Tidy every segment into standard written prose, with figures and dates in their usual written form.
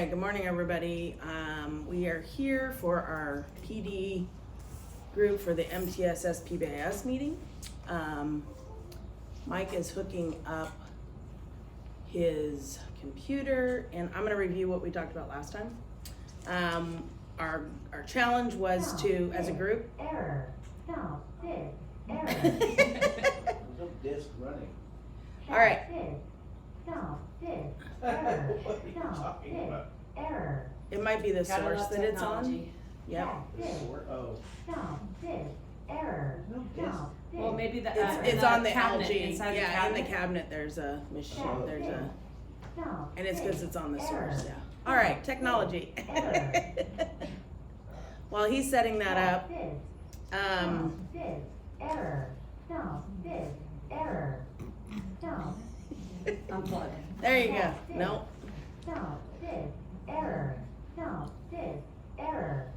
right, good morning, everybody. We are here for our PD group for the MTSS PBIS meeting. Mike is hooking up his computer, and I'm gonna review what we talked about last time. Our challenge was to, as a group. Error. Stop. This. Error. There's no disk running. All right. Stop. This. Error. What are you Stop. talking This. about? Error. It might be the Gotta source love that it's on. technology. Yep. The sort of. Stop. This. Error. No disk. Stop. This. Well, maybe the It's the on the cabinet, LG. inside the Yeah, cabinet. in the cabinet there's a machine. Stop. There's a, Stop. and it's because it's on the Error. source. Yeah. All right, technology. Error. While he's setting that up, This. This. Error. Stop. This. Error. Stop. Unplug. there you go. Nope. Stop. This. Error. Stop. This. Error.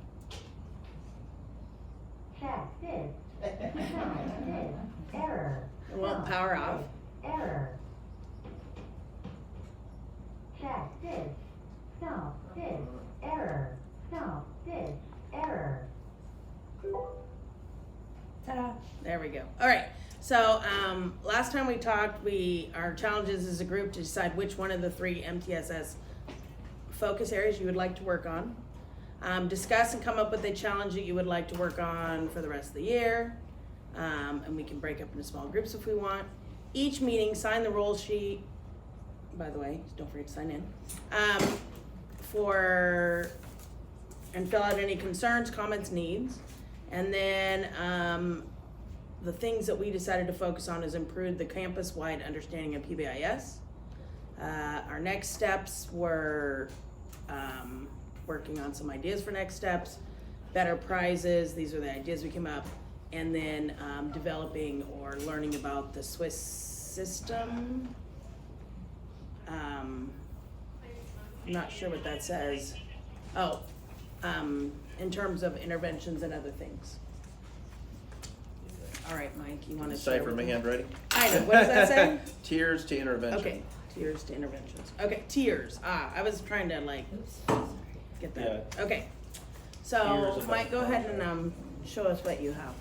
Check this. Stop. This. Error. It won't Stop. power off. Error. Check this. Stop. This. Error. Stop. This. Error. Ta-da. There we go. All right. So last time we talked, our challenges as a group to decide which one of the 3 MTSS focus areas you would like to work on. Discuss and come up with a challenge that you would like to work on for the rest of the year. And we can break up into small groups if we want. Each meeting, sign the roll sheet. By the way, don't forget to sign in. And fill out any concerns, comments, needs. And then the things that we decided to focus on is improve the campus-wide understanding of PBIS. Our next steps were working on some ideas for next steps, better prizes, these are the ideas we came up, and then developing or learning about the Swiss system. I'm not sure what that says. Oh, in terms of interventions and other things. All right, Mike, you want to share Decipher with my me? handwriting. I know, what does that say? Tiers to intervention. Okay, tiers to interventions. Okay, tiers. I was trying to like get that. Okay, so Tiers of Mike, go ahead and show us what you have.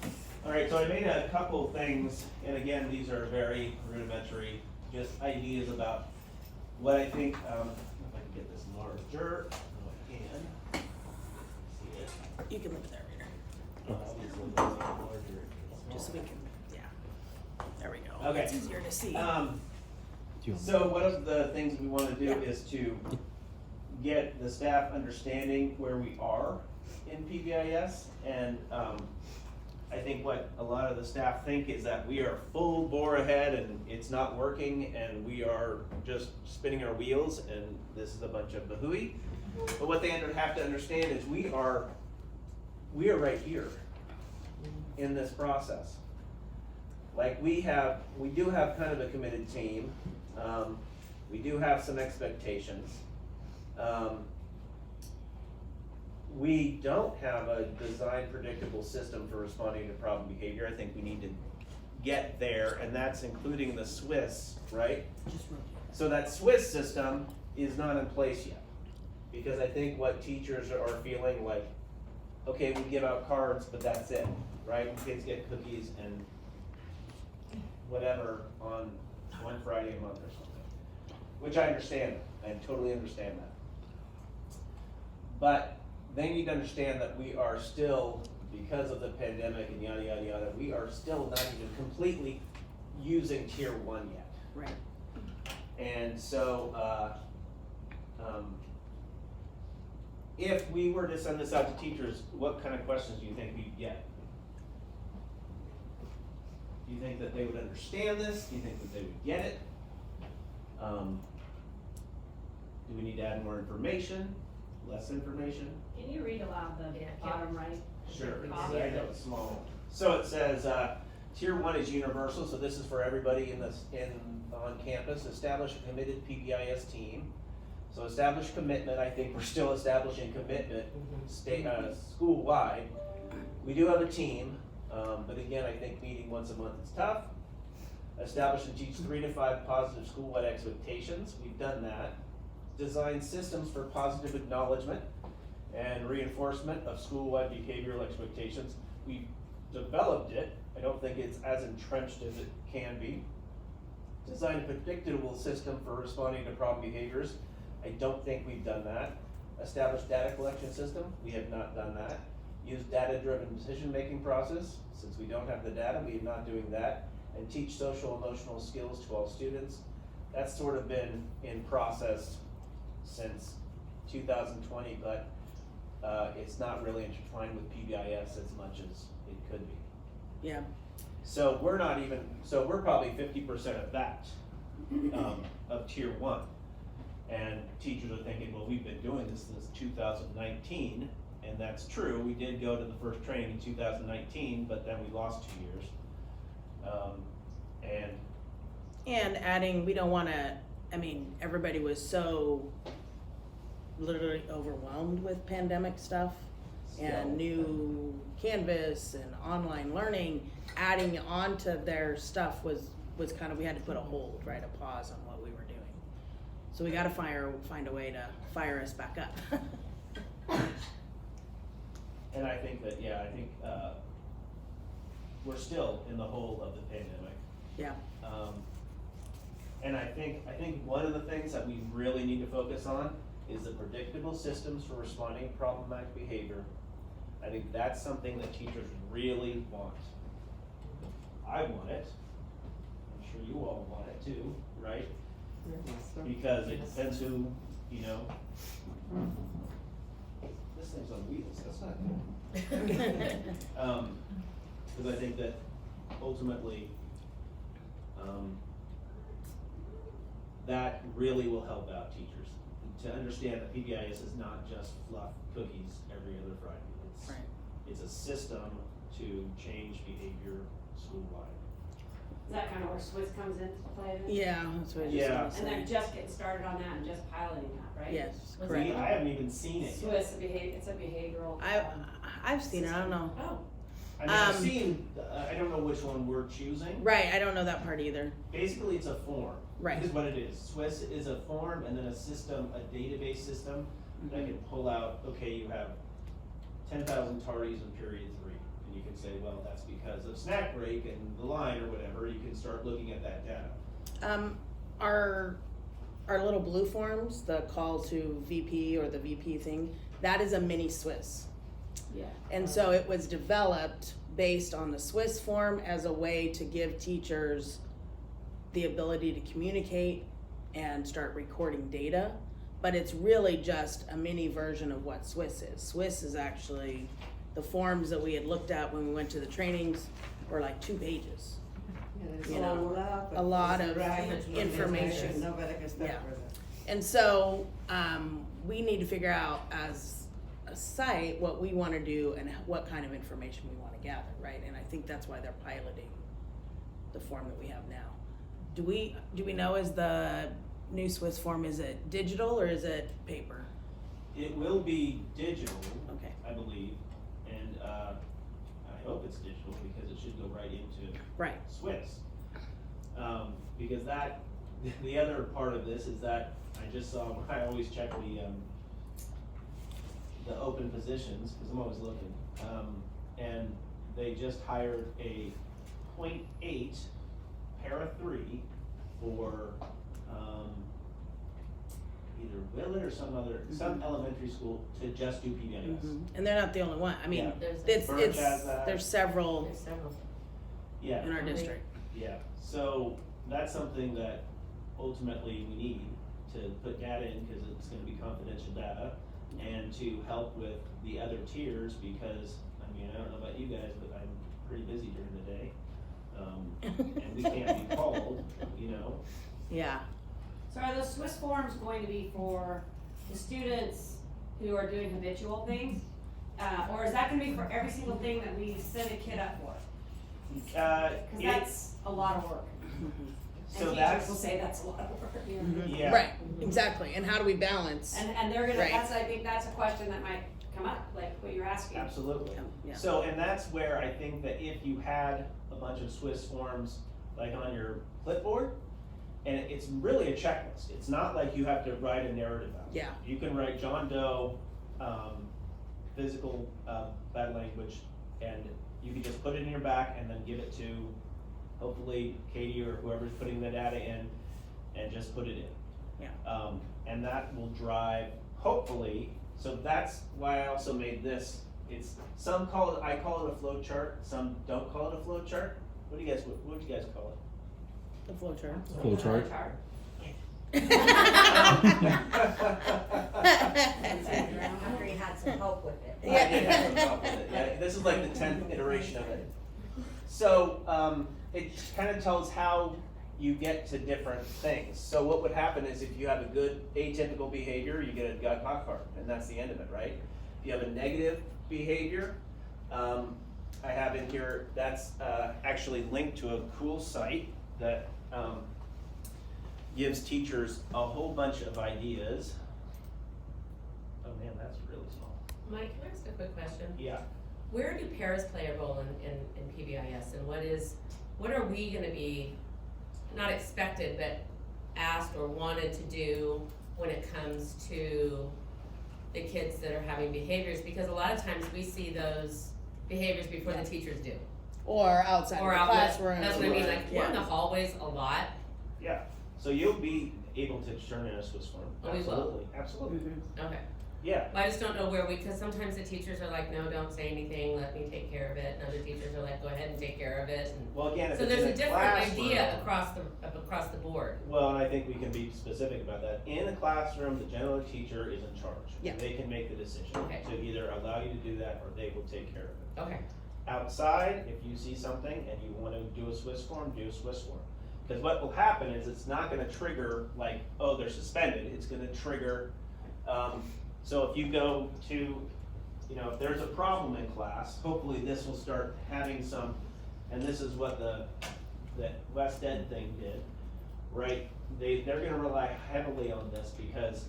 All right, so I made a couple things, and again, these are very rudimentary, just ideas about what I think, if I can get this larger, I can. See it. You can leave it there, Reader. Obviously, it's larger. Just so we can, yeah. There we go. Okay. It's easier to see. So one of the things we want to do Yeah. is to get the staff understanding where we are in PBIS, and I think what a lot of the staff think is that we are full bore ahead and it's not working and we are just spinning our wheels and this is a bunch of bahooey. But what they have to understand is we are right here in this process. Like we do have kind of a committed team. We do have some expectations. We don't have a designed predictable system for responding to problem behavior. I think we need to get there, and that's including the Swiss, right? So that Swiss system is not in place yet. Because I think what teachers are feeling like, okay, we give out cards, but that's it, right? And kids get cookies and whatever on one Friday a month or something. Which I understand, I totally understand that. But they need to understand that we are still, because of the pandemic and yada, yada, yada, we are still not even completely using tier 1 yet. Right. And so, if we were to send this out to teachers, what kind of questions do you think we'd get? Do you think that they would understand this? Do you think that they would get it? Do we need to add more information? Less information? Can you read aloud the bottom right? Sure, I know it's small. So it says, tier 1 is universal, so this is for everybody on campus. Establish a committed PBIS team. So establish commitment, I think we're still establishing commitment school-wide. We do have a team, but again, I think meeting once a month is tough. Establish and teach 3 to 5 positive school-wide expectations. We've done that. design systems for positive acknowledgement and reinforcement of school-wide behavioral expectations. We've developed it. I don't think it's as entrenched as it can be. Design a predictable system for responding to problem behaviors. I don't think we've done that. Establish data collection system. We have not done that. Use data-driven decision-making process. Since we don't have the data, we are not doing that. And teach social emotional skills to all students. That's sort of been in process since 2020, but it's not really intertwined with PBIS as much as it could be. Yeah. So we're not even, so we're probably 50% of that, of tier 1. And teachers are thinking, well, we've been doing this since 2019, and that's true. We did go to the first training in 2019, but then we lost 2 years. And adding, we don't wanna, I mean, everybody was so literally overwhelmed with pandemic stuff and new Canvas and online learning. Adding on to their stuff was kind of, we had to put a hold, right, a pause on what we were doing. So we gotta find a way to fire us back up. And I think that, yeah, I think we're still in the hole of the pandemic. Yeah. And I think one of the things that we really need to focus on is the predictable systems for responding to problematic behavior. I think that's something that teachers really want. I want it. I'm sure you all want it too, right? Because it depends who, you know. This thing's on wheels, that's not good. Because I think that ultimately, that really will help out teachers to understand that PBIS is not just fluff cookies every other Friday. It's, Right. it's a system to change behavior school-wide. Is that kind of where Swiss comes into play then? Yeah, that's what I was just Yeah. gonna say. And they're just getting started on that and just piloting that, right? Yes, Was correct. I haven't even seen it yet. Swiss, it's a behavioral. I've seen it, I don't know. Oh, I mean, I've seen, I don't know which one we're choosing. Right, I don't know that part either. Basically, it's a form. Right. Is what it is. Swiss is a form and then a system, a database system that can pull out, okay, you have 10,000 tardies in period 3. And you can say, well, that's because of snack break and the line or whatever. You can start looking at that data. Our little blue forms, the call to VP or the VP thing, that is a mini Swiss. yeah. And so it was developed based on the Swiss form as a way to give teachers the ability to communicate and start recording data. But it's really just a mini version of what Swiss is. Swiss is actually, the forms that we had looked at when we went to the trainings were like 2 pages. You know, a lot of information. Nobody can stop Yeah. for that. And so, we need to figure out as a site what we wanna do and what kind of information we wanna gather, right? And I think that's why they're piloting the form that we have now. Do we know, is the new Swiss form, is it digital or is it paper? It will be digital, Okay, I believe. And I hope it's digital because it should go right into right, Swiss. Because that, the other part of this is that I just saw, I always check the open positions, because I'm always looking. And they just hired a 0.8 para 3 for either Willett or some elementary school to just do PBIS. and they're not the only one, I mean, Yeah. Birch has that. there's several There's several. Yeah. in our district. Yeah, so that's something that ultimately we need to put data in, because it's gonna be confidential data, and to help with the other tiers, because, I mean, I don't know about you guys, but I'm pretty busy during the day. And we can't be called, you know. Yeah, So are those Swiss forms going to be for the students who are doing habitual things? Or is that gonna be for every single thing that we send a kid up for? Cause that's a lot of work. So And that's, teachers will say that's a lot of work. yeah. right, exactly, and how do we balance? And they're gonna, Right. I think that's a question that might come up, like what you're asking. Absolutely. Yeah. So, and that's where I think that if you had a bunch of Swiss forms, like on your clipboard, and it's really a checklist. It's not like you have to write a narrative out. Yeah. You can write John Doe, physical, bad language, and you can just put it in your back and then give it to, hopefully, Katie or whoever's putting the data in, and just put it in. Yeah. And that will drive, hopefully, so that's why I also made this. Some call it, I call it a flow chart, some don't call it a flow chart. What do you guys call it? The flow chart. Flow chart. After you had some help with it. I did have some help with it. Yeah, this is like the 10th iteration of it. So it kind of tells how you get to different things. So what would happen is if you have a good atypical behavior, you get a gut hot card, and that's the end of it, right? If you have a negative behavior, I have in here, that's actually linked to a cool site that gives teachers a whole bunch of ideas. Oh man, that's really small. Mike, can I ask a quick question? Yeah. Where do pairs play a role in PBIS, and what are we gonna be, not expected, but asked or wanted to do when it comes to the kids that are having behaviors? Because a lot of times we see those behaviors before the teachers do. Or outside Or of the out in the- classroom. That's what I mean, like, we're in the Yeah. hallways a lot. Yeah. So you'll be able to turn in a Swiss form. Oh, we will? Absolutely. Absolutely. Mhm. Okay. Yeah. I just don't know where because sometimes the teachers are like, no, don't say anything, let me take care of it, and other teachers are like, go ahead and take care of it, and Well, again, if so it's there's in a a different classroom, idea across the board. Well, and I think we can be specific about that. In a classroom, the general teacher is in charge. Yeah. They can make the decision Okay. to either allow you to do that or they will take care of it. Okay. Outside, if you see something and you want to do a Swiss form, do a Swiss form. Because what will happen is it's not going to trigger like, oh, they're suspended. It's going to trigger, so if you go to, if there's a problem in class, hopefully this will start having some, and this is what the West Ed thing did, right? They're going to rely heavily on this because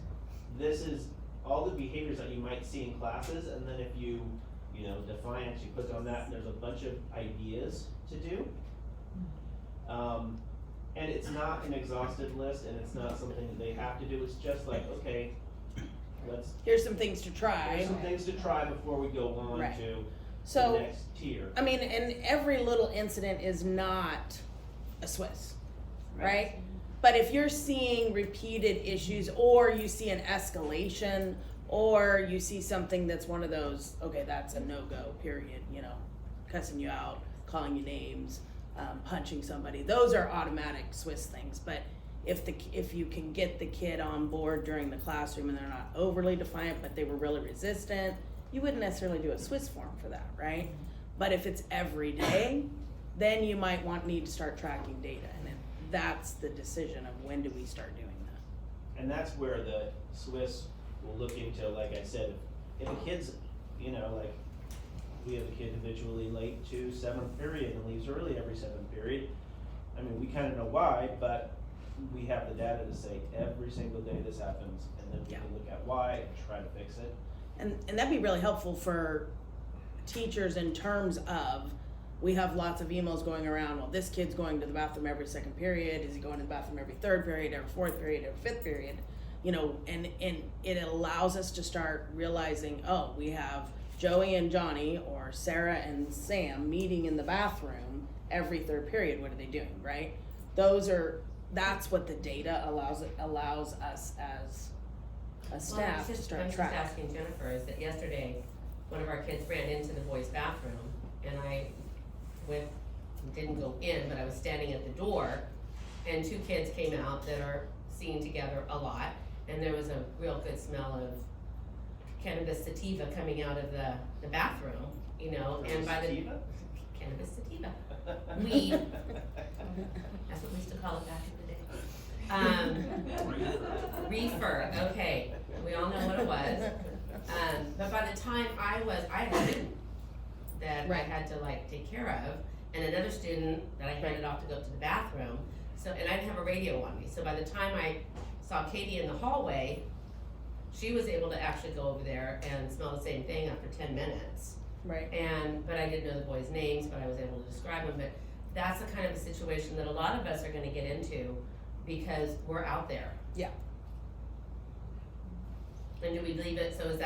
this is all the behaviors that you might see in classes, and then if you defiance, you click on that, and there's a bunch of ideas to do. And it's not an exhaustive list, and it's not something that they have to do. It's just like, okay, Here's some things to try. here's some things to try before we go on Right. to So, the next tier. I mean, and every little incident is not a Swiss, right? But if you're seeing repeated issues, or you see an escalation, or you see something that's one of those, okay, that's a no-go, period, cussing you out, calling you names, punching somebody, those are automatic Swiss things. But if you can get the kid on board during the classroom and they're not overly defiant, but they were really resistant, you wouldn't necessarily do a Swiss form for that, right? But if it's every day, then you might need to start tracking data, and then that's the decision of when do we start doing that. And that's where the Swiss will look into, like I said, if a kid's, like, we have a kid habitually late to 7th period and leaves early every 7th period. I mean, we kind of know why, but we have the data to say every single day this happens, and then we can look at why and try to fix it. And that'd be really helpful for teachers in terms of, we have lots of emails going around, well, this kid's going to the bathroom every 2nd period, is he going to the bathroom every 3rd period, every 4th period, every 5th period? And it allows us to start realizing, oh, we have Joey and Johnny, or Sarah and Sam meeting in the bathroom every 3rd period. What are they doing, right? That's what the data allows us as a staff to start I'm just tracking. asking Jennifer, is that yesterday, one of our kids ran into the boys' bathroom, and I didn't go in, but I was standing at the door, and 2 kids came out that are seen together a lot, and there was a real good smell of cannabis sativa coming out of the bathroom, and by the Sativa? cannabis sativa, weed, that's what we used to call it back in the day. Reefer, okay, we all know what it was. But by the time I had a student that I had to take care of, and another student that I handed off to go to the bathroom. So, and I didn't have a radio on me. So by the time I saw Katie in the hallway, she was able to actually go over there and smell the same thing after 10 minutes. Right. But I didn't know the boys' names, but I was able to describe them. But that's the kind of a situation that a lot of us are gonna get into because we're out there. Yeah. And do we leave it, so is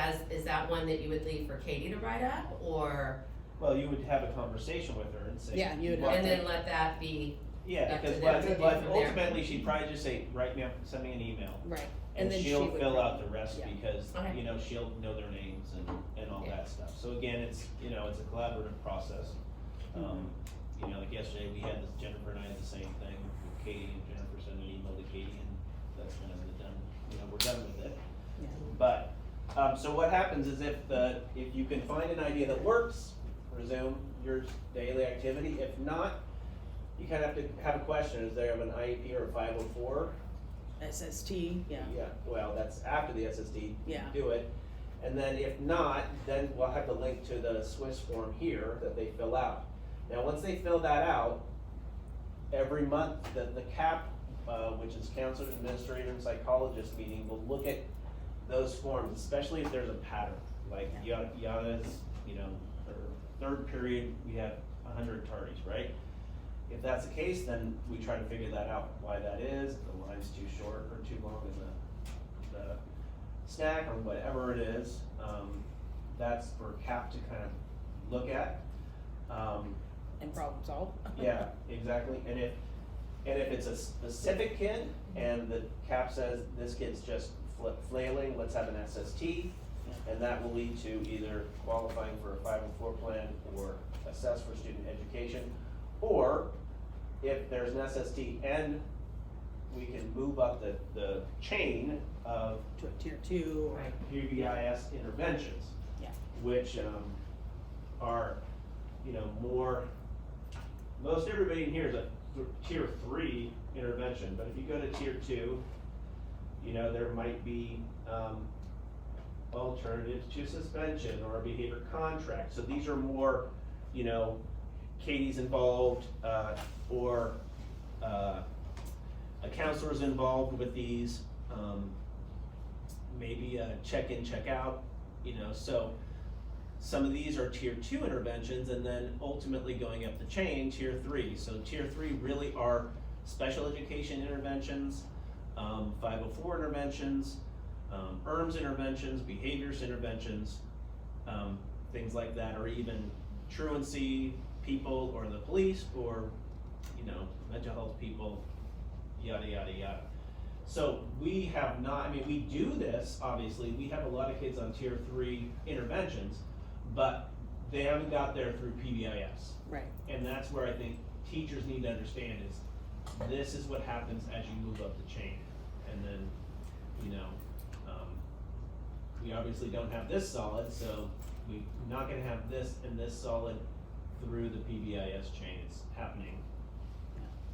that one that you would leave for Katie to write up, or, Well, you would have a conversation with her and say. Yeah, you would what- and then let that be, Yeah, up to because them what, to do what from there. ultimately, she'd probably just say, write me up, send me an email. Right. And then she'll she would fill write- out the rest yeah. because, Okay. you know, she'll know their names and all Yeah. that stuff. So again, it's, you know, it's a collaborative process. You know, like yesterday, we had this, Jennifer and I had the same thing. Katie and Jennifer sent an email to Katie and that's kind of done, you know, we're done with it. Yeah. But, so what happens is if you can find an idea that works, resume your daily activity. If not, you kind of have to have a question, is there an IEP or a 504? SST, yeah. Yeah, well, that's after the SSD, Yeah. do it. And then if not, then we'll have the link to the Swiss form here that they fill out. Now, once they fill that out, every month, the CAP, which is Counselor, Administrator, and Psychologist meeting, will look at those forms, especially if there's a pattern. Like Yana's, you know, her third period, we have 100 tardies, right? If that's the case, then we try to figure that out, why that is, if the line's too short or too long in the snack or whatever it is. That's for CAP to kind of look at. And problem solve. Yeah, exactly, and if it's a specific kid and the CAP says this kid's just flailing, let's have an SST, and that will lead to either qualifying for a 504 plan or assess for student education, or if there's an SST and we can move up the chain of To a tier 2 or. Right. PBIS interventions. Yeah. Which, are, you know, more, most everybody in here is a tier 3 intervention, but if you go to tier 2, you know, there might be, alternatives to suspension or a behavior contract. So these are more, you know, Katie's involved, or, a counselor's involved with these, maybe a check-in, check-out, you know, so some of these are tier 2 interventions and then ultimately going up the chain, tier 3. So tier 3 really are special education interventions, 504 interventions, ERMS interventions, behaviors interventions, things like that, or even truancy people or the police or, you know, mental health people, yada, yada, yada. So we have not, I mean, we do this, obviously, we have a lot of kids on tier 3 interventions, but they haven't got there through PBIS. Right. And that's where I think teachers need to understand is, this is what happens as you move up the chain. And then, you know, we obviously don't have this solid, so we're not gonna have this and this solid through the PBIS chain. It's happening.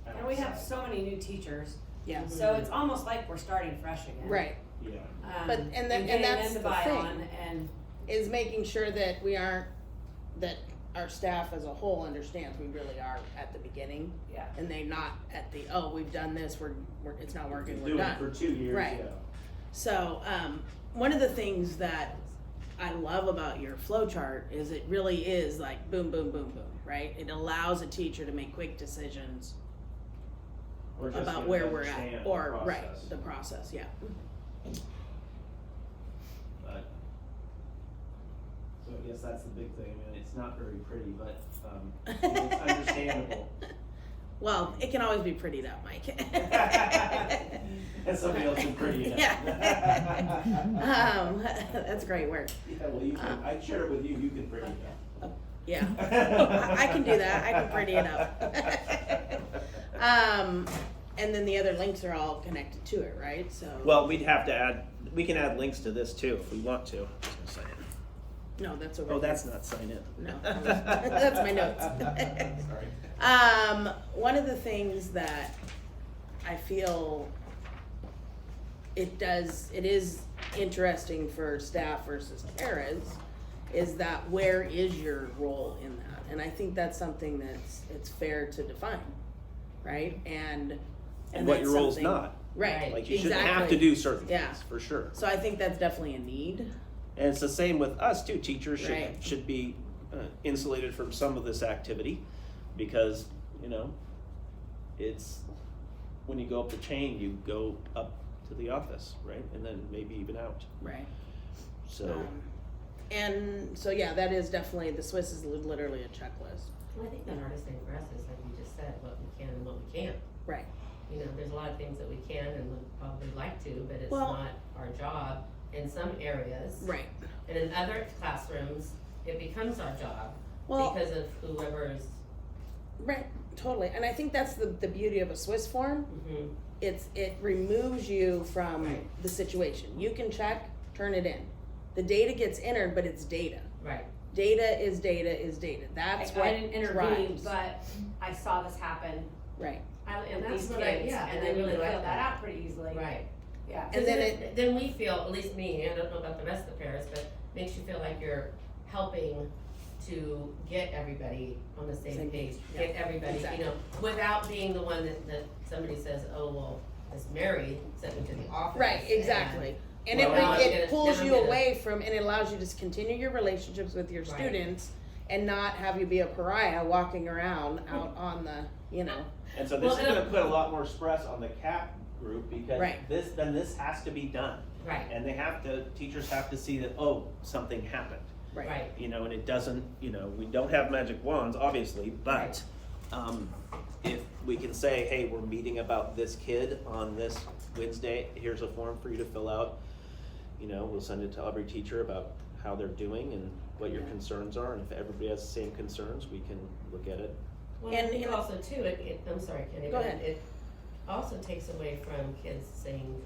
And we have outside. so many new teachers, Yeah. so it's almost like we're starting fresh again. Right. Yeah. But- and then- and getting that's them to the buy thing. on and Is making sure that we aren't, that our staff as a whole understands we really are at the beginning. yeah. And they not at the, oh, we've done this, we're it's not working, we're Doing done. it for 2 years, Right. yeah. So, one of the things that I love about your flow chart is it really is like boom, boom, boom, boom, right? It allows a teacher to make quick decisions We're just about gonna where we're understand at, the or, right, process. the process, yeah. But, so I guess that's the big thing, I mean, it's not very pretty, but, it's understandable. Well, it can always be prettied up, Mike. And somebody else can pretty it up. Yeah. That's great work. Yeah, well, you can, I share it with you, you can pretty it up. Yeah, I can do that, I can pretty it up. And then the other links are all connected to it, right, so. Well, we'd have to add, we can add links to this too, if we want to. Just gonna sign in. No, that's over. Oh, that's not sign in. No, that's my notes. Sorry. One of the things that I feel it is interesting for staff versus paras is that where is your role in that? And I think that's something it's fair to define, right? And what that's your role's something- not. Right, Like, you shouldn't have exactly. to do certain Yeah. things, for sure. So I think that's definitely a need. And it's the same with us too. Teachers Right. should be insulated from some of this activity because, you know, it's when you go up the chain, you go up to the office, right? And then maybe even out, Right. so. And so, yeah, that is definitely, the Swiss is literally a checklist. Well, I think the hardest thing for us is, like you just said, what we can and what we can't. Right. You know, there's a lot of things that we can and would probably like to, but it's Well- not our job in some areas. Right. And in other classrooms, it becomes our job Well, because of whoever is. right, totally. And I think that's the beauty of a Swiss form. Mhm. It removes you from Right. the situation. You can check, turn it in. The data gets entered, but it's data. Right. Data is data is data. That's what I didn't intervene, drives. but I saw this happen Right. And with that's these what I, kids, yeah, and and I then you really can like fill that that. out pretty easily. Right. Yeah. And then then we feel, at least me, I don't know about the rest of the parents, but makes you feel like you're helping to get everybody on the same Same page, page, get everybody, exactly. you know, without being the one that somebody says, oh, well, this Mary sent me to the office. Right, exactly. And Well, now I'm it pulls now I'm you gonna- away from, and it allows you to continue your relationships with your Right. students and not have you be a pariah walking around out on the, you know. And so this Well, is and gonna put a lot more stress on the CAP group because Right. this has to be done. Right, And teachers have to see that, oh, something happened. right, You know, and it doesn't, you know, we don't have magic wands, obviously, but, if we can say, hey, we're meeting about this kid on this Wednesday, here's a form for you to fill out. You know, we'll send it to every teacher about how they're doing and what your concerns are, and if everybody has the same concerns, we can look at it. well, And- I think and- also too, I'm sorry, Kenny, Go but ahead. it also takes away from kids saying,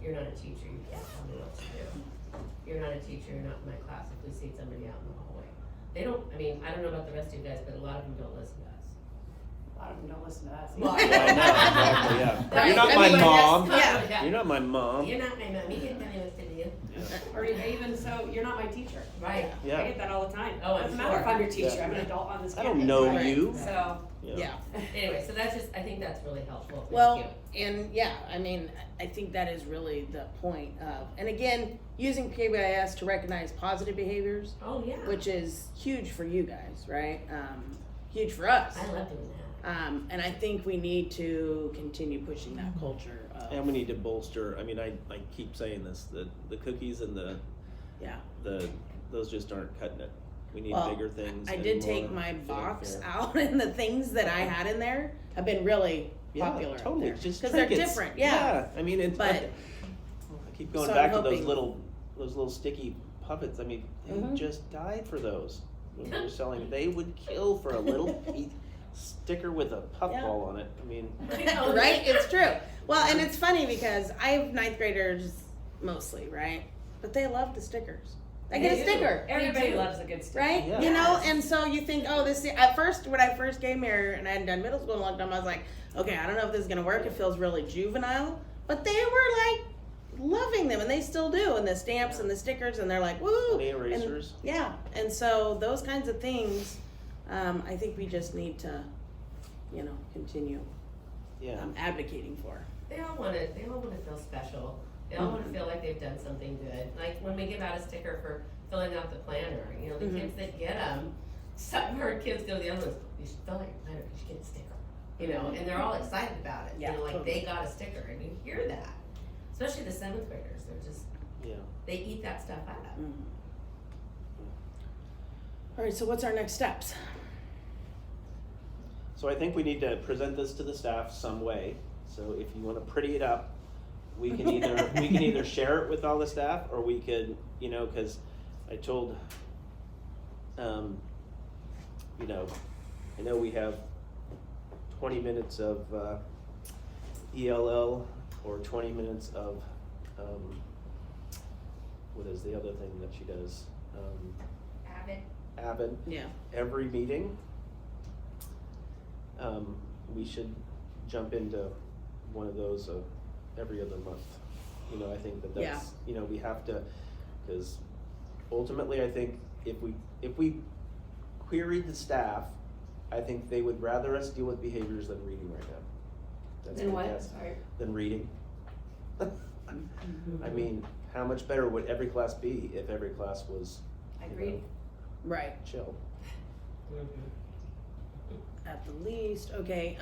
you're not a teacher, you can't tell me what to do. You're not a teacher, you're not in my class, if we see somebody out in the hallway. They don't, I mean, I don't know about the rest of you guys, but a lot of them don't listen to us. A lot of them don't listen to us. Well, I know, exactly, yeah. Right. You're not I my mean, mom, yeah. you're not my mom. You're not my mom, you can't tell me what to do. Or even so, you're not my teacher. Right, I Yeah, get that all the time. Oh, I'm Doesn't matter if sure. I'm your teacher, Yeah. I'm an adult on this I campus. don't know Right. you. So, Yeah. anyway, so that's just, I think that's really helpful, thank you. Well, and yeah, I mean, I think that is really the point of, and again, using PBIS to recognize positive behaviors, Oh, yeah. which is huge for you guys, right? Huge for us. I love doing that. And I think we need to continue pushing that culture of, And we need to bolster, I mean, I keep saying this, the cookies and yeah. those just aren't cutting it. We need Well, bigger things. I and did more take my box fanfare. out, and the things that I had in there have been really Yeah, popular totally, out there. just Because they're trinkets. different, yeah. I mean, it's, But- I keep going so back I'm to those hoping- little sticky puppets, I mean, they Mhm. just died for those. When we were selling, they would kill for a little sticker with a puffball on it, I mean. Right? It's true. Well, and it's funny because I have ninth graders mostly, right? But they love the stickers. I get a They do. sticker, everybody too. loves a good sticker. right? Yeah. You know, Yes. and so you think, oh, this. At first, when I first came here and I hadn't done middle school in a long time, I was like, okay, I don't know if this is gonna work. It feels really juvenile, but they were like loving them, and they still do. And the stamps and the stickers, and they're like, woo! The And- erasers. Yeah, and so those kinds of things, I think we just need to, you know, continue Yeah, advocating for. They all wanna feel special. They all wanna feel like they've done something good. Like when we give out a sticker for filling out the planner, you know, the Mhm. kids that get them, some of our kids go to the other ones, you should fill out your planner, you should get a sticker. You know, and they're all excited about it, you Yeah, know, like totally. they got a sticker and you hear that. Especially the seventh graders, they're just, yeah. they eat that stuff up. All right, so what's our next steps? So I think we need to present this to the staff some way. So if you want to pretty it up, we can either share it with all the staff, or we could, you know, because I told, you know, I know we have 20 minutes of ELL or 20 minutes of what is the other thing that she does? Avid. Yeah. Every meeting, we should jump into one of those every other month. You know, I think that's, Yeah. you know, we have to, because ultimately I think if we queried the staff, I think they would rather us deal with behaviors than reading right now. That's And my what? guess. Sorry. Than reading. I mean, how much better would every class be if every class was, you Agreed. know, Right. chill? Mhm. At the least, okay.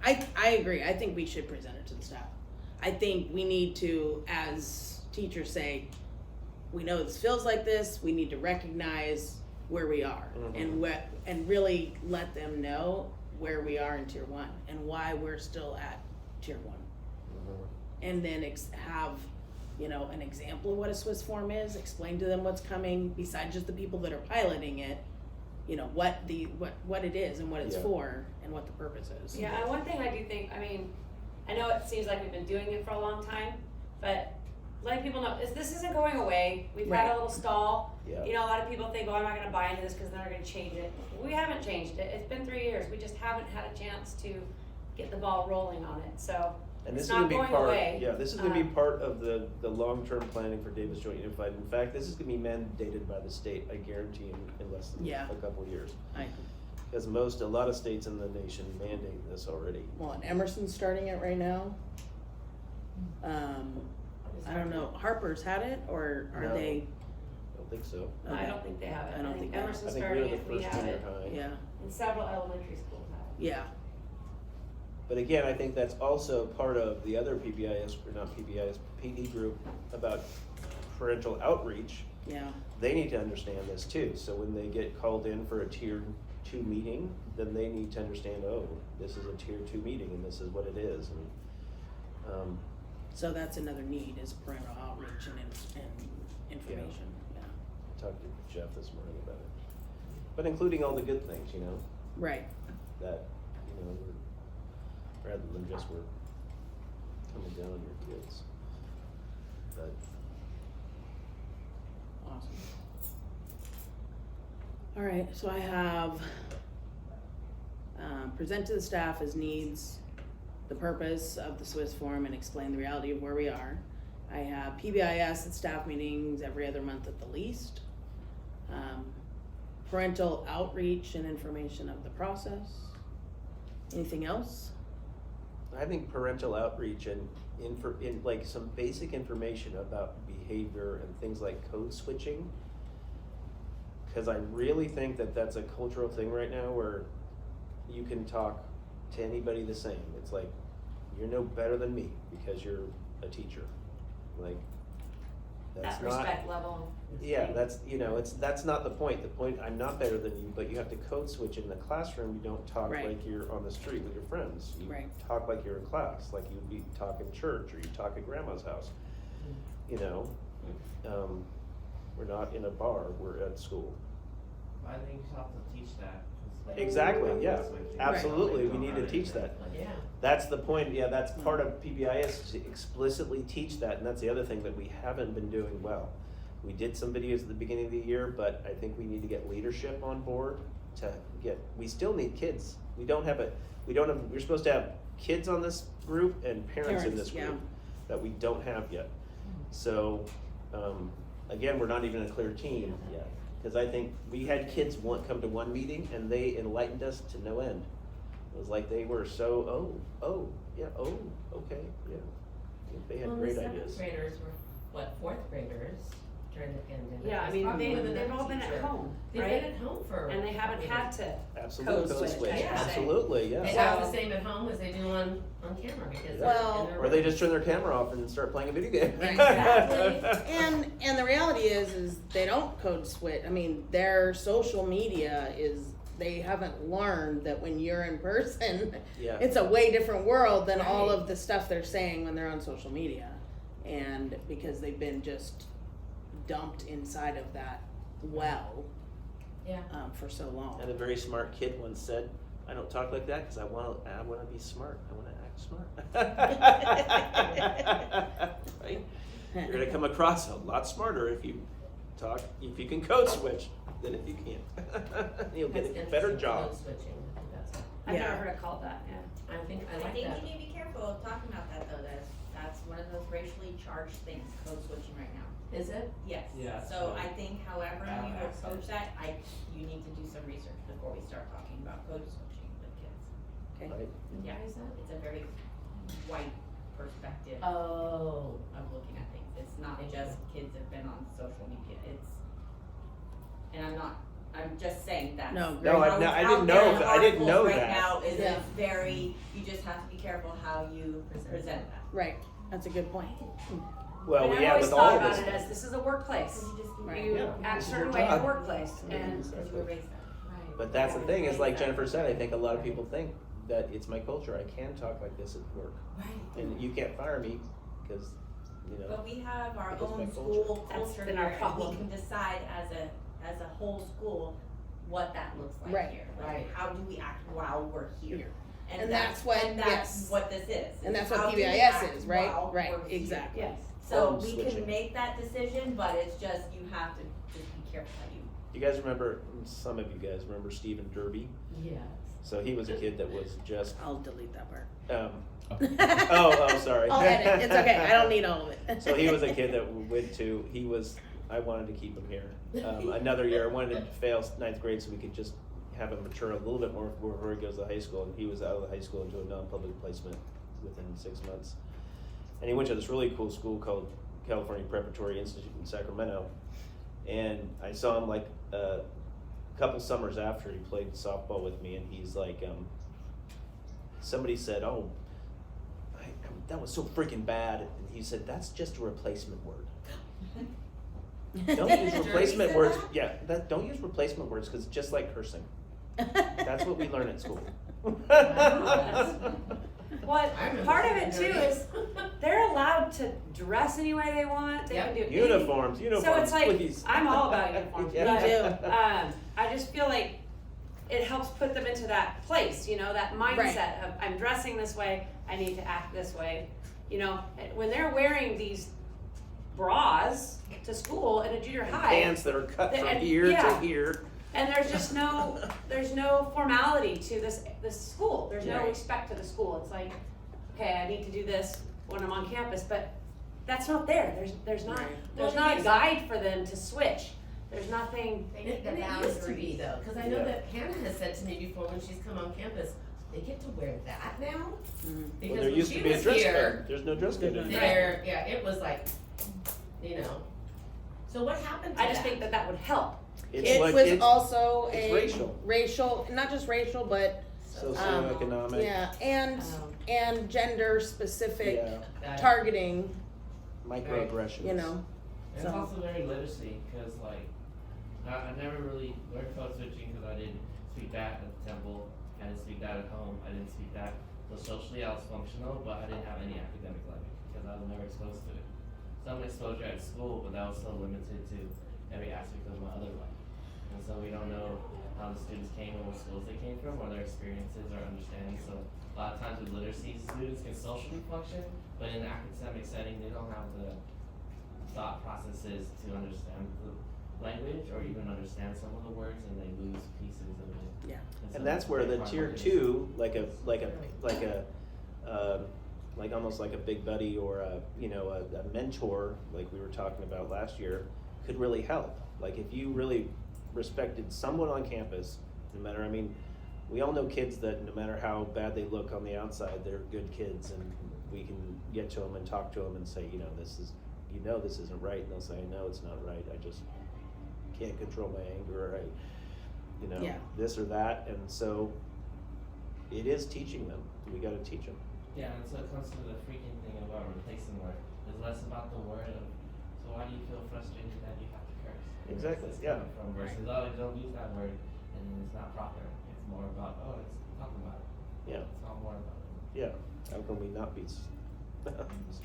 I agree. I think we should present it to the staff. I think we need to, as teachers, say, we know this feels like this. We need to recognize where we are and really let them know where we are in tier 1 and why we're still at tier 1. And then have, you know, an example of what a Swiss form is, explain to them what's coming, besides just the people that are piloting it, you know, what it is and what it's for and what the purpose is. Yeah, and one thing I do think, I mean, I know it seems like we've been doing it for a long time, but letting people know, this isn't going away. We've had a little stall. Yeah. You know, a lot of people think, oh, I'm not gonna buy into this because they're not gonna change it. We haven't changed it. It's been 3 years. We just haven't had a chance to get the ball rolling on it, so. And this It's is gonna not be going part, away. yeah, this is gonna be part of the long-term planning for Davis Joint Unified. In fact, this is gonna be mandated by the state, I guarantee, in less than a couple of years. Because a lot of states in the nation mandate this already. Well, and Emerson's starting it right now. I don't know, Harper's had it, or are No. they? I don't think so. I don't think they have it. I don't think they have it. Emerson's I think starting we're the it, we first have junior it, high. Yeah, and several elementary schools have it. yeah, But again, I think that's also part of the other PBIS, or not PBIS, PD group about parental outreach. yeah, They need to understand this too. So when they get called in for a tier 2 meeting, then they need to understand, oh, this is a tier 2 meeting and this is what it is. And so that's another need, is parental outreach and information, yeah. I talked to Jeff this morning about it. But including all the good things, you know, Right, that, you know, rather than just we're coming down on your kids. But awesome. All right, so I have, present to the staff as needs, the purpose of the Swiss form, and explain the reality of where we are. I have PBIS at staff meetings every other month at the least. Parental outreach and information of the process. Anything else? I think parental outreach and in like some basic information about behavior and things like code switching. Cause I really think that that's a cultural thing right now where you can talk to anybody the same. It's like, you're no better than me because you're a teacher. Like, that's That not. respect level. Yeah, that's, you know, that's not the point. The point, I'm not better than you, but you have to code switch in the classroom. You don't talk Right. like you're on the street with your friends. You Right. talk like you're in class, like you would be talk in church or you talk at grandma's house. You know, we're not in a bar, we're at school. I think you have to teach that. Exactly, yeah, absolutely, we need to teach that. Yeah. That's the point, yeah, that's part of PBIS, to explicitly teach that, and that's the other thing that we haven't been doing well. We did some videos at the beginning of the year, but I think we need to get leadership on board we still need kids. We're supposed to have kids on this group and parents in this Parents, group that we don't have yet. So, again, we're not even a clear team yet. Cause I think we had kids come to one meeting and they enlightened us to no end. It was like they were so, okay, yeah. They had great ideas. Seventh graders were, what, 4th graders during the pandemic? Yeah, I was mean, talking with they've another all been at teacher. home, They've right? been at home for. And they haven't had to. Absolutely, Code switch, yeah. absolutely, They yes. have the same at home as they do on camera because they're Well- in their Or they rooms. just turn their camera off and start playing a video game. Exactly. And the reality is they don't code switch. I mean, their social media they haven't learned that when you're in person, Yeah. it's a way different world than all Right. of the stuff they're saying when they're on social media. And because they've been just dumped inside of that well, Yeah. for so long. And a very smart kid once said, "I don't talk like that because I want to be smart. I want to act smart." Right? You're gonna come across a lot smarter if you can code switch than if you can't. You'll get a That's better interesting, job. code switching. I think that's, I've Yeah. never heard it called that, yeah. I think I I like think that. you need to be careful of talking about that though, that's one of those racially charged things, code switching right now. Is it? Yes. Yeah, So so- I think however Bad you accent. approach that, you need to do some research before we start talking about code switching with kids. Okay. Right? Yeah, Why is that? it's a very white perspective Oh. of looking at things. It's not just kids have been on social media, and I'm not I'm just saying that. No, No, great. I didn't know that. I didn't know Right that. now is Yeah. very, you just have to be careful how you present that. Right, that's a good point. Well, And I've yeah, always with thought all about this it stuff. as, this is a workplace. Right. You Yeah, act a this is certain your way in the job. workplace, and Because you were raised that. Right. But that's the thing, is like Jennifer said, I think a lot of people think that it's my culture, I can talk like this at work. Right. And you can't fire me, because, you know, But we have our Because my own culture. school That's culture been here, our and problem. we can decide as a whole school what that looks like Right. here. Right. Like, how do we act while we're here? Here. And that's what- and that's yes. what this is. And that's how what do we PBIS act is, right? while Right, we're here. exactly. yes. So Code we switching. can make that decision, but it's just, you have to just be careful how you. you guys remember, some of you guys remember Stephen Derby? Yes. So he was a kid that was just, I'll delete that part. oh, sorry. I'll edit, it's okay, I don't need all of it. So he was a kid that went to, I wanted to keep him here. Another year, I wanted him to fail ninth grade so we could just have him mature a little bit more before he goes to high school. And he was out of the high school into a non-public placement within 6 months. And he went to this really cool school called California Preparatory Institute in Sacramento. And I saw him like a couple summers after he played softball with me, and he's like, somebody said, "Oh, that was so freaking bad," and he said, "That's just a replacement word. Don't use replacement said words. that? Yeah, don't use replacement words because it's just like cursing. That's what we learn at school." What, I remember part of it seeing too dirty. is, they're allowed to dress any way they want, they can do anything. Uniforms, So it's like, please. I'm all about uniforms, Yeah. Me too. I just feel like it helps put them into that place, you know, that mindset of, I'm dressing this way, I need to act this way. You know, when they're wearing these bras to school in a junior high, Pants that are cut from And- here to yeah. here. and there's just no formality to this school. There's no Right. respect to the school. It's like, okay, I need to do this when I'm on campus, but that's not there. There's not Right. there's Well, not a it's- guide for them to switch. There's nothing. They And, need the and it used to be boundaries. though, because I know Yeah. that Hannah has said to me before when she's come on campus, they get to wear that now? Mhm. Because Well, there when used she to be a was dress here, code. There's no dress code anymore. there, yeah, it was like, you know. So what happened to I just think that would help. It's It like, was it's also it's a racial. not just racial, but, socioeconomic. yeah, and gender specific Yeah, targeting, microaggressions. you know. And it's also very literacy, because like, I never really learned code switching because I didn't speak that at the temple, I didn't speak that at home, I didn't speak that. So socially I was functional, but I didn't have any academic language because I was never exposed to it. Some exposure at school, but that was so limited to every aspect of my other life. And so we don't know how the students came and what schools they came from, or their experiences or understanding. So a lot of times with literacy, students can socially function, but in an academic setting, they don't have the thought processes to understand the language or even understand some of the words, and they lose pieces of it. Yeah. so And that's where the part tier of it is- two, like almost like a big buddy or a mentor, like we were talking about last year, could really help. Like if you really respected someone on campus, no matter, we all know kids that no matter how bad they look on the outside, they're good kids, and we can get to them and talk to them and say, this isn't right, and they'll say, no, it's not right, I just can't control my anger, or Yeah. this or that. And so it is teaching them. We got to teach them. Yeah, and so it comes to the freaking thing about replacing word. It's less about the word of, so why do you feel frustrated that you have to curse? Exactly, Where's this yeah. coming from versus, oh, don't use that word, and it's not proper. It's more about, oh, it's talking about it. Yeah. It's not more about it. Yeah. How can we not be stressed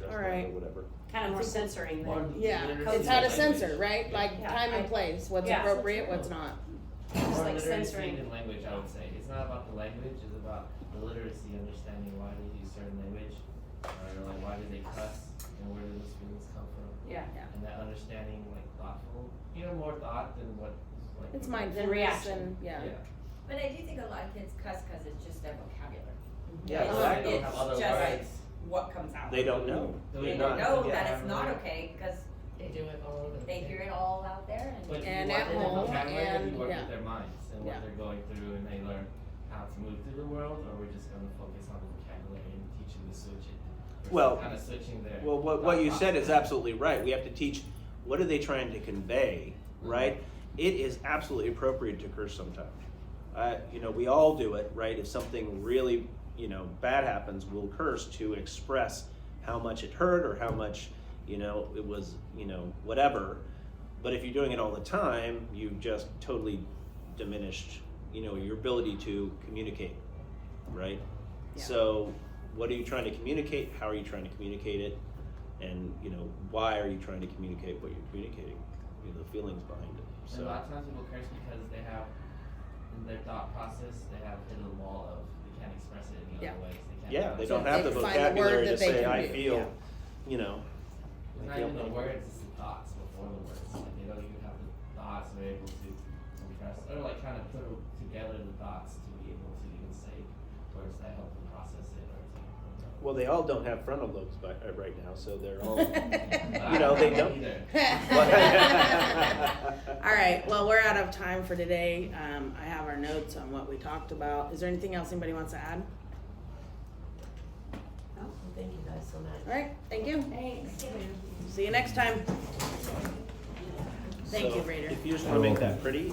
All out right. or whatever? Kind of more censoring Or than. Yeah, literacy it's how to language. censor, right? Like Yeah, time and I- place, what's yeah. appropriate, what's not. Just Or like literacy censoring. in language, I would say. It's not about the language, it's about the literacy, understanding why they use certain language, or like why do they cuss, and where do those feelings come from. Yeah. And that understanding, like thoughtful, more thought than what like. It's Then mindfulness reaction. and, yeah. But I do think a lot of kids cuss because it's just their vocabulary. Yeah, It's- exactly. They don't have other It's just words. what comes out. They don't know. They They're don't not- know yeah, that I it's not remember. okay because They do it all over the they place. hear it all out there But And you work at with the home, vocabulary, and- you work yeah. with their minds and Yeah. what they're going through, and they learn how to move through the world, or we're just gonna focus on the vocabulary and teach them to switch it. Well, Kind of switching their. Well, what you said is absolutely right. We have to teach, what are they trying to convey, right? it is absolutely appropriate to curse sometimes. You know, we all do it, right? If something really, you know, bad happens, we'll curse to express how much it hurt or how much, you know, it was, you know, whatever. But if you're doing it all the time, you've just totally diminished, you know, your ability to communicate, right? Yeah. So what are you trying to communicate? How are you trying to communicate it? And, you know, why are you trying to communicate what you're communicating? You know, the feelings behind it. And a lot of times people curse because they have, in their thought process, they have hit a wall of they can't express it any other ways. They can't Yeah, they So don't have they the find a word vocabulary to that they say, can I do, feel, yeah. you know. It's I not feel even the pain. words, it's the thoughts before the words. Like they don't even have the thoughts, they're able to compress, or like kind of put together the thoughts to be able to even say words that help them process it or to. Well, they all don't have frontal lobes right now, so they're all, But you know, I they don't don't. either. All right, well, we're out of time for today. I have our notes on what we talked about. Is there anything else anybody wants to add? Oh, thank you guys so much. All right, thank you. Thanks. See you next time. Thank So you, Raider. If you just wanna make that pretty,